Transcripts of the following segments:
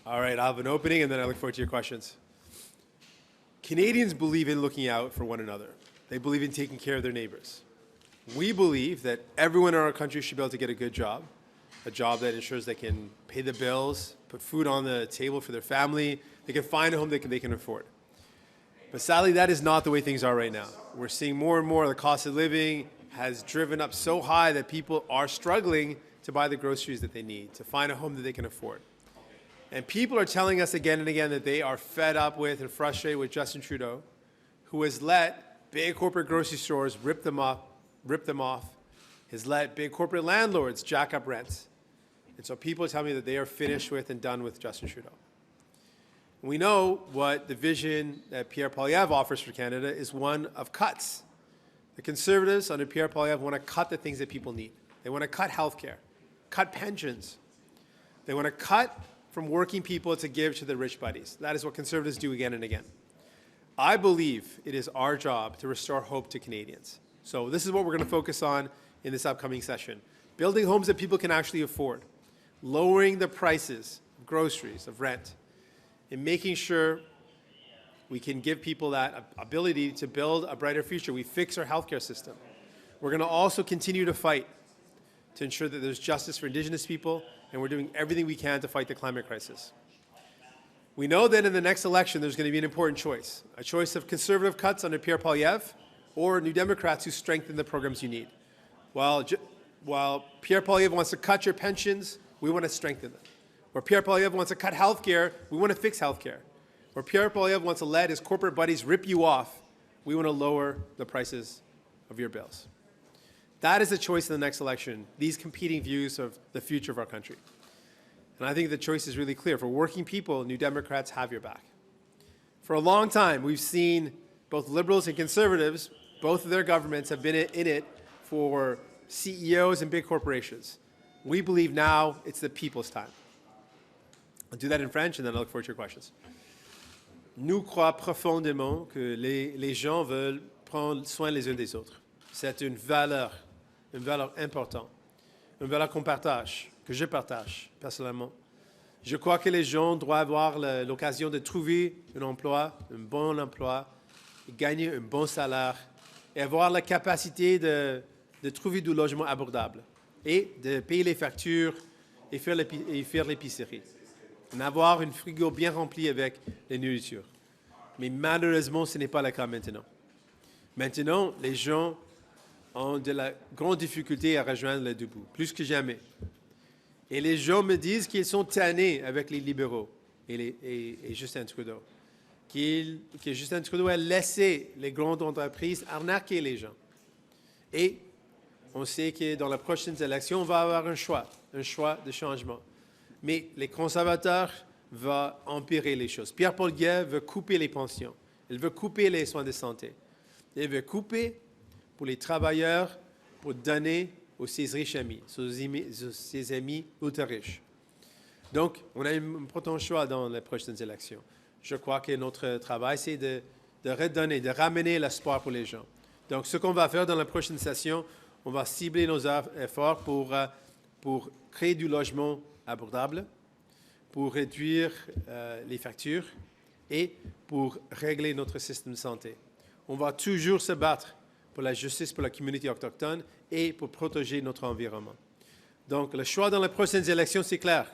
All right, I'll have an opening and then I look forward to your questions. Canadians believe in looking out for one another. They believe in taking care of their neighbors. We believe that everyone in our country should be able to get a good job, a job that ensures they can pay the bills, put food on the table for their family, they can find a home they can afford. But sadly, that is not the way things are right now. We're seeing more and more the cost of living has driven up so high that people are struggling to buy the groceries that they need, to find a home that they can afford. And people are telling us again and again that they are fed up with and frustrated with Justin Trudeau, who has let big corporate grocery stores rip them off, has let big corporate landlords jack up rents. And so people tell me that they are finished with and done with Justin Trudeau. We know what the vision that Pierre Poilievre offers for Canada is one of cuts. The Conservatives under Pierre Poilievre want to cut the things that people need. They want to cut healthcare, cut pensions. They want to cut from working people to give to the rich buddies. That is what Conservatives do again and again. I believe it is our job to restore hope to Canadians. So this is what we're going to focus on in this upcoming session. Building homes that people can actually afford, lowering the prices of groceries, of rent, and making sure we can give people that ability to build a brighter future. We fix our healthcare system. We're going to also continue to fight to ensure that there's justice for Indigenous people, and we're doing everything we can to fight the climate crisis. We know that in the next election there's going to be an important choice, a choice of Conservative cuts under Pierre Poilievre or New Democrats who strengthen the programs you need. While Pierre Poilievre wants to cut your pensions, we want to strengthen them. Where Pierre Poilievre wants to cut healthcare, we want to fix healthcare. Where Pierre Poilievre wants to let his corporate buddies rip you off, we want to lower the prices of your bills. That is the choice in the next election, these competing views of the future of our country. And I think the choice is really clear. For working people, New Democrats have your back. For a long time, we've seen both Liberals and Conservatives, both of their governments have been in it for CEOs and big corporations. We believe now it's the people's time. I'll do that in French and then I'll look forward to your questions. Nous croyons profondément que les gens veulent prendre soin les uns des autres. C'est une valeur importante, une valeur qu'on partage, que je partage personnellement. Je crois que les gens doivent avoir l'occasion de trouver un bon emploi, gagner un bon salaire et avoir la capacité de trouver du logement abordable et de payer les factures et faire l'épicerie. Avoir une frigo bien remplie avec les nourritures. Mais malheureusement, ce n'est pas le cas maintenant. Maintenant, les gens ont de la grande difficulté à rejoindre le debout, plus que jamais. Et les gens me disent qu'ils sont tannés avec les libéraux et Justin Trudeau. Que Justin Trudeau a laissé les grandes entreprises arnaquer les gens. Et on sait que dans les prochaines élections, on va avoir un choix de changement. Mais les conservateurs vont empirer les choses. Pierre Poilievre veut couper les pensions. Il veut couper les soins de santé. Il veut couper pour les travailleurs pour donner aux ses riches amis, ses amis ultra riches. Donc, on a un important choix dans les prochaines élections. Je crois que notre travail, c'est de redonner, de ramener l'espoir pour les gens. Donc, ce qu'on va faire dans la prochaine session, on va cibler nos efforts pour créer du logement abordable, pour réduire les factures et pour régler notre système de santé. On va toujours se battre pour la justice pour la communauté autochtone et pour protéger notre environnement. Donc, le choix dans les prochaines élections, c'est clair.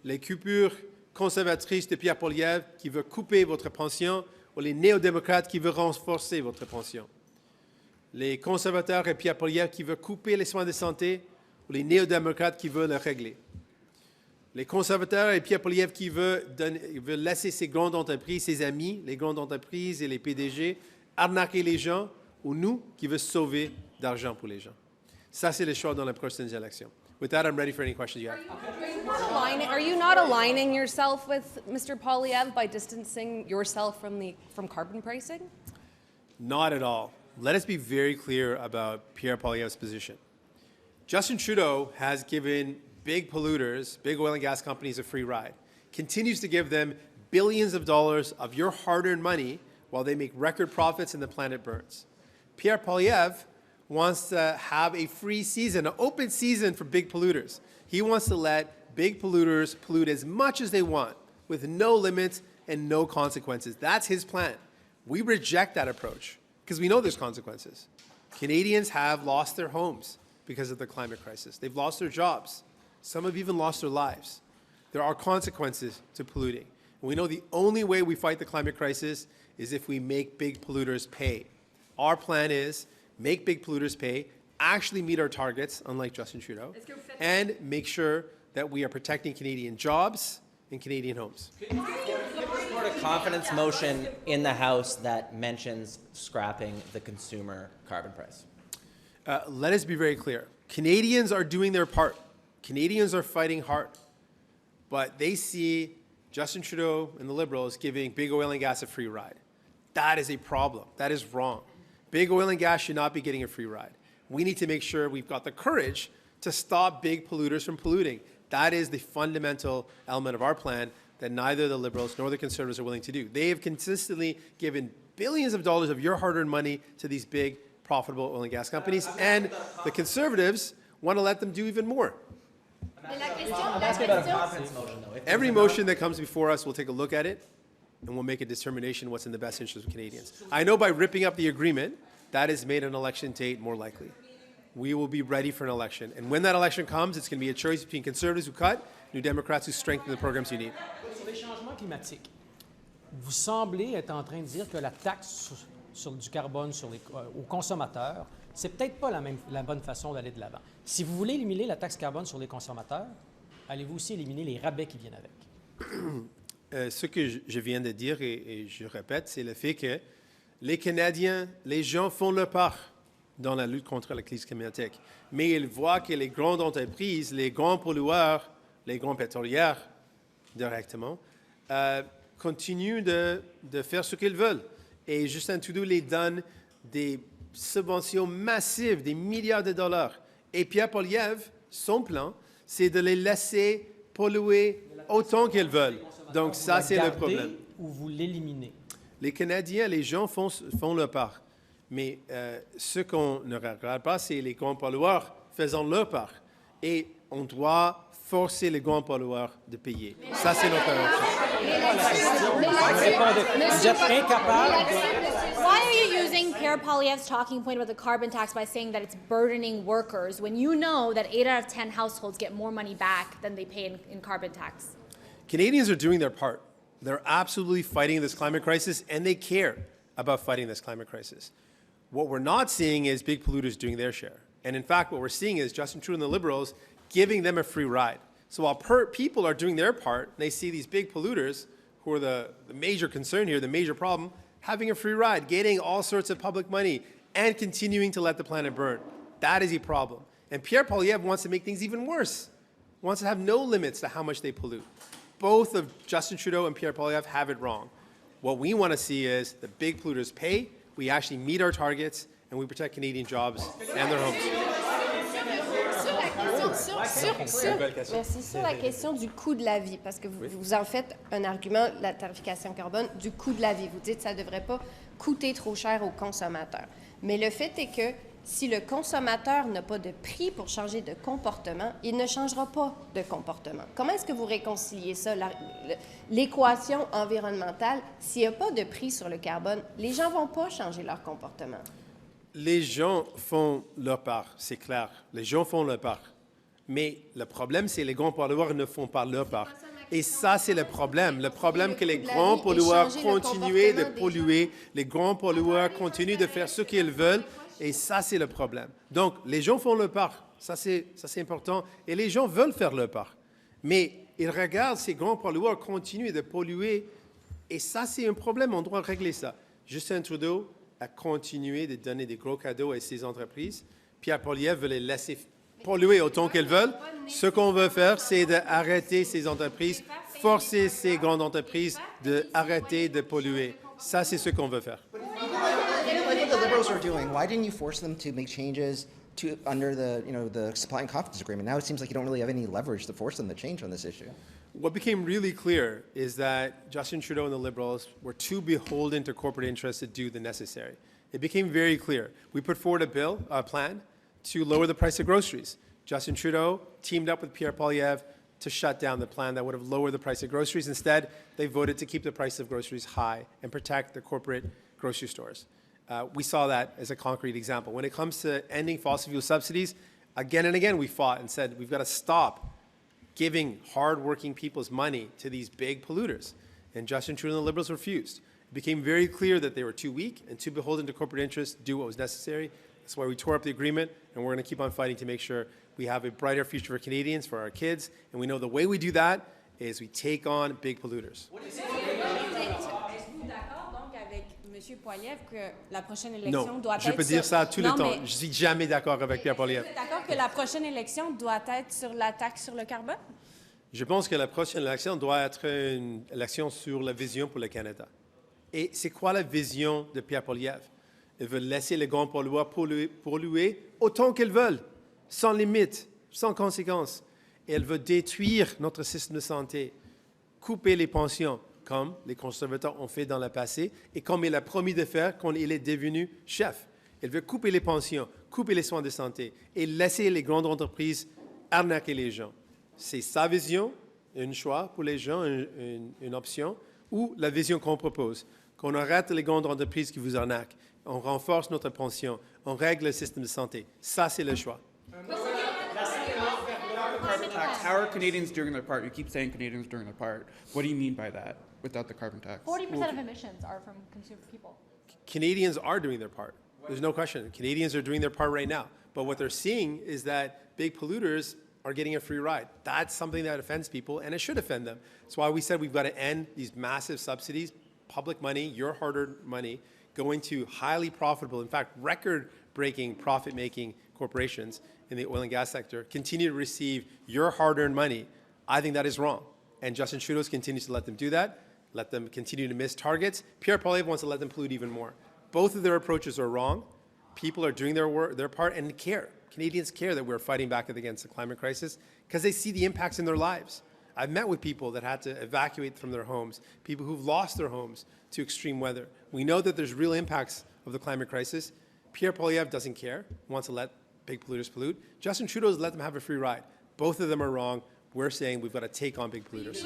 Les coupures conservatrices de Pierre Poilievre qui veut couper votre pension ou les néo-démocrates qui veulent renforcer votre pension. Les conservateurs et Pierre Poilievre qui veulent couper les soins de santé ou les néo-démocrates qui veulent les régler. Les conservateurs et Pierre Poilievre qui veulent laisser ces grandes entreprises, ses amis, les grandes entreprises et les PDG, arnaquer les gens, ou nous qui veulent sauver d'argent pour les gens. Ça, c'est le choix dans les prochaines élections. With that, I'm ready for any questions you have. Are you not aligning yourself with Mr. Poilievre by distancing yourself from carbon pricing? Not at all. Let us be very clear about Pierre Poilievre's position. Justin Trudeau has given big polluters, big oil and gas companies a free ride, continues to give them billions of dollars of your hard-earned money while they make record profits and the planet burns. Pierre Poilievre wants to have a free season, an open season for big polluters. He wants to let big polluters pollute as much as they want with no limits and no consequences. That's his plan. We reject that approach because we know there's consequences. Canadians have lost their homes because of the climate crisis. They've lost their jobs. Some have even lost their lives. There are consequences to polluting. And we know the only way we fight the climate crisis is if we make big polluters pay. Our plan is make big polluters pay, actually meet our targets, unlike Justin Trudeau, and make sure that we are protecting Canadian jobs and Canadian homes. Support a confidence motion in the House that mentions scrapping the consumer carbon price. Let us be very clear. Canadians are doing their part. Canadians are fighting hard. But they see Justin Trudeau and the Liberals giving big oil and gas a free ride. That is a problem. That is wrong. Big oil and gas should not be getting a free ride. We need to make sure we've got the courage to stop big polluters from polluting. That is the fundamental element of our plan that neither the Liberals nor the Conservatives are willing to do. They have consistently given billions of dollars of your hard-earned money to these big, profitable oil and gas companies, and the Conservatives want to let them do even more. Every motion that comes before us, we'll take a look at it, and we'll make a determination what's in the best interest of Canadians. I know by ripping up the agreement, that has made an election date more likely. We will be ready for an election. And when that election comes, it's going to be a choice between Conservatives who cut, New Democrats who strengthen the programs you need. Sur les changements climatiques, vous semblez être en train de dire que la taxe sur du carbone aux consommateurs, c'est peut-être pas la bonne façon d'aller de l'avant. Si vous voulez éliminer la taxe carbone sur les consommateurs, allez-vous aussi éliminer les rabais qui viennent avec? Ce que je viens de dire, et je répète, c'est le fait que les Canadiens, les gens font leur part dans la lutte contre la crise climatique. Mais ils voient que les grandes entreprises, les grands pollueurs, les grands pétrolières, directement, continuent de faire ce qu'ils veulent. Et Justin Trudeau les donne des subventions massives, des milliards de dollars. Et Pierre Poilievre, son plan, c'est de les laisser polluer autant qu'ils veulent. Donc ça, c'est le problème. Ou vous l'éliminez? Les Canadiens, les gens font leur part. Mais ce qu'on ne regarde pas, c'est les grands pollueurs faisant leur part. Et on doit forcer les grands pollueurs de payer. Ça, c'est notre Vous êtes incapable Why are you using Pierre Poilievre's talking point about the carbon tax by saying that it's burdening workers when you know that 8 out of 10 households get more money back than they pay in carbon tax? Canadians are doing their part. They're absolutely fighting this climate crisis, and they care about fighting this climate crisis. What we're not seeing is big polluters doing their share. And in fact, what we're seeing is Justin Trudeau and the Liberals giving them a free ride. So while people are doing their part, they see these big polluters, who are the major concern here, the major problem, having a free ride, getting all sorts of public money, and continuing to let the planet burn. That is a problem. And Pierre Poilievre wants to make things even worse, wants to have no limits to how much they pollute. Both of Justin Trudeau and Pierre Poilievre have it wrong. What we want to see is the big polluters pay, we actually meet our targets, and we protect Canadian jobs and their homes. Merci. Sur la question du coût de la vie, parce que vous en faites un argument, la tarification carbone, du coût de la vie. Vous dites que ça ne devrait pas coûter trop cher aux consommateurs. Mais le fait est que si le consommateur n'a pas de prix pour changer de comportement, il ne changera pas de comportement. Comment est-ce que vous réconciliez ça, l'équation environnementale? S'il n'y a pas de prix sur le carbone, les gens ne vont pas changer leur comportement. Les gens font leur part, c'est clair. Les gens font leur part. Mais le problème, c'est que les grands pollueurs ne font pas leur part. Et ça, c'est le problème. Le problème, que les grands pollueurs continuent de polluer, les grands pollueurs continuent de faire ce qu'ils veulent, et ça, c'est le problème. Donc, les gens font leur part. Ça, c'est important. Et les gens veulent faire leur part. Mais ils regardent ces grands pollueurs continuer de polluer, et ça, c'est un problème. On doit régler ça. Justin Trudeau a continué de donner des gros cadeaux à ces entreprises. Pierre Poilievre veut les laisser polluer autant qu'elles veulent. Ce qu'on veut faire, c'est d'arrêter ces entreprises, forcer ces grandes entreprises d'arrêter de polluer. Ça, c'est ce qu'on veut faire. Like what the Liberals are doing, why didn't you force them to make changes under the supply and confidence agreement? Now it seems like you don't really have any leverage to force them to change on this issue. What became really clear is that Justin Trudeau and the Liberals were too beholden to corporate interests to do the necessary. It became very clear. We put forward a plan to lower the price of groceries. Justin Trudeau teamed up with Pierre Poilievre to shut down the plan that would have lowered the price of groceries. Instead, they voted to keep the price of groceries high and protect the corporate grocery stores. We saw that as a concrete example. When it comes to ending fossil fuel subsidies, again and again we fought and said we've got to stop giving hard-working people's money to these big polluters. And Justin Trudeau and the Liberals refused. It became very clear that they were too weak and too beholden to corporate interests to do what was necessary. That's why we tore up the agreement, and we're going to keep on fighting to make sure we have a brighter future for Canadians, for our kids. And we know the way we do that is we take on big polluters. Monsieur Poilievre, que la prochaine élection Non, doit je être peux dire ça tout le Non, temps. mais Je suis jamais d'accord avec Pierre Poilievre. Vous êtes d'accord que la prochaine élection doit être sur la taxe sur le carbone? Je pense que la prochaine élection doit être une élection sur la vision pour le Canada. Et c'est quoi la vision de Pierre Poilievre? Ils veulent laisser les grands pollueurs polluer autant qu'ils veulent, sans limite, sans conséquences. Et elle veut détruire notre système de santé, couper les pensions, comme les conservateurs ont fait dans le passé et comme il a promis de faire quand il est devenu chef. Il veut couper les pensions, couper les soins de santé et laisser les grandes entreprises arnaquer les gens. C'est sa vision, un choix pour les gens, une option, ou la vision qu'on propose, qu'on arrête les grandes entreprises qui vous arnaquent, on renforce notre pension, on règle le système de santé. Ça, c'est le choix. Carbon tax. How are Canadians doing their part? You keep saying Canadians doing their part. What do you mean by that without the carbon tax? 40% of emissions are from consumer people. Canadians are doing their part. There's no question. Canadians are doing their part right now. But what they're seeing is that big polluters are getting a free ride. That's something that offends people, and it should offend them. That's why we said we've got to end these massive subsidies, public money, your hard-earned money, going to highly profitable, in fact, record-breaking profit-making corporations in the oil and gas sector continue to receive your hard-earned money. I think that is wrong. And Justin Trudeau continues to let them do that, let them continue to miss targets. Pierre Poilievre wants to let them pollute even more. Both of their approaches are wrong. People are doing their part and care. Canadians care that we're fighting back against the climate crisis because they see the impacts in their lives. I've met with people that had to evacuate from their homes, people who've lost their homes to extreme weather. We know that there's real impacts of the climate crisis. Pierre Poilievre doesn't care, wants to let big polluters pollute. Justin Trudeau's let them have a free ride. Both of them are wrong. We're saying we've got to take on big polluters.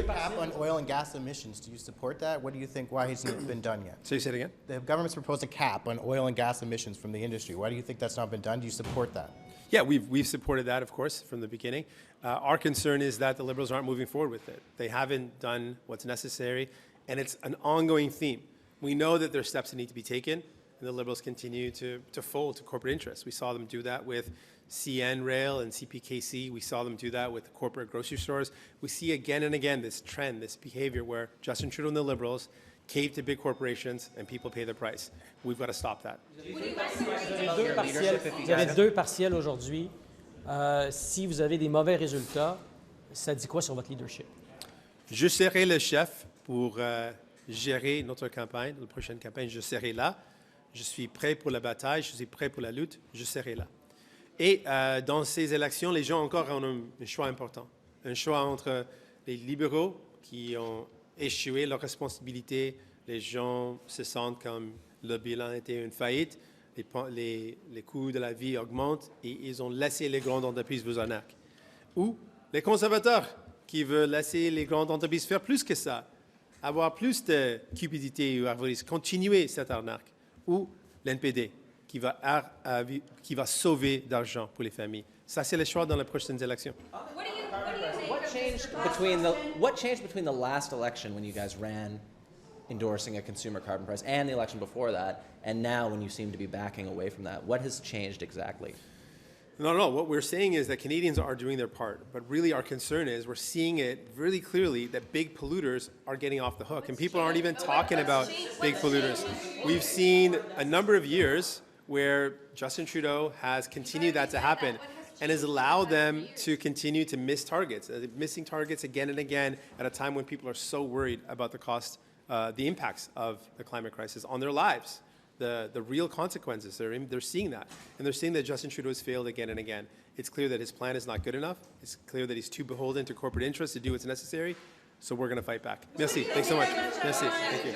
Cap on oil and gas emissions. Do you support that? What do you think? Why hasn't it been done yet? So you say it again? The government's proposed a cap on oil and gas emissions from the industry. Why do you think that's not been done? Do you support that? Yeah, we've supported that, of course, from the beginning. Our concern is that the Liberals aren't moving forward with it. They haven't done what's necessary, and it's an ongoing theme. We know that there are steps that need to be taken, and the Liberals continue to fold to corporate interests. We saw them do that with CN Rail and CPKC. We saw them do that with corporate grocery stores. We see again and again this trend, this behavior where Justin Trudeau and the Liberals cave to big corporations and people pay the price. We've got to stop that. Vous avez deux partiels aujourd'hui. Si vous avez des mauvais résultats, ça dit quoi sur votre leadership? Je serai le chef pour gérer notre campagne, la prochaine campagne. Je serai là. Je suis prêt pour la bataille. Je suis prêt pour la lutte. Je serai là. Et dans ces élections, les gens encore ont un choix important. Un choix entre les libéraux qui ont échoué leurs responsabilités. Les gens se sentent comme le bilan était une faillite. Les coûts de la vie augmentent et ils ont laissé les grandes entreprises vous arnaquer. Ou les conservateurs qui veulent laisser les grandes entreprises faire plus que ça, avoir plus de cupidité ou avarice, continuer cette arnaque. Ou l'NPD qui va sauver d'argent pour les familles. Ça, c'est le choix dans les prochaines élections. What changed between the last election when you guys ran endorsing a consumer carbon price and the election before that, and now when you seem to be backing away from that? What has changed exactly? No. What we're saying is that Canadians are doing their part, but really our concern is we're seeing it really clearly that big polluters are getting off the hook, and people aren't even talking about big polluters. We've seen a number of years where Justin Trudeau has continued that to happen and has allowed them to continue to miss targets, missing targets again and again at a time when people are so worried about the cost, the impacts of the climate crisis on their lives. The real consequences, they're seeing that. And they're seeing that Justin Trudeau has failed again and again. It's clear that his plan is not good enough. It's clear that he's too beholden to corporate interests to do what's necessary. So we're going to fight back. Merci. Thanks so much. Merci. Thank you.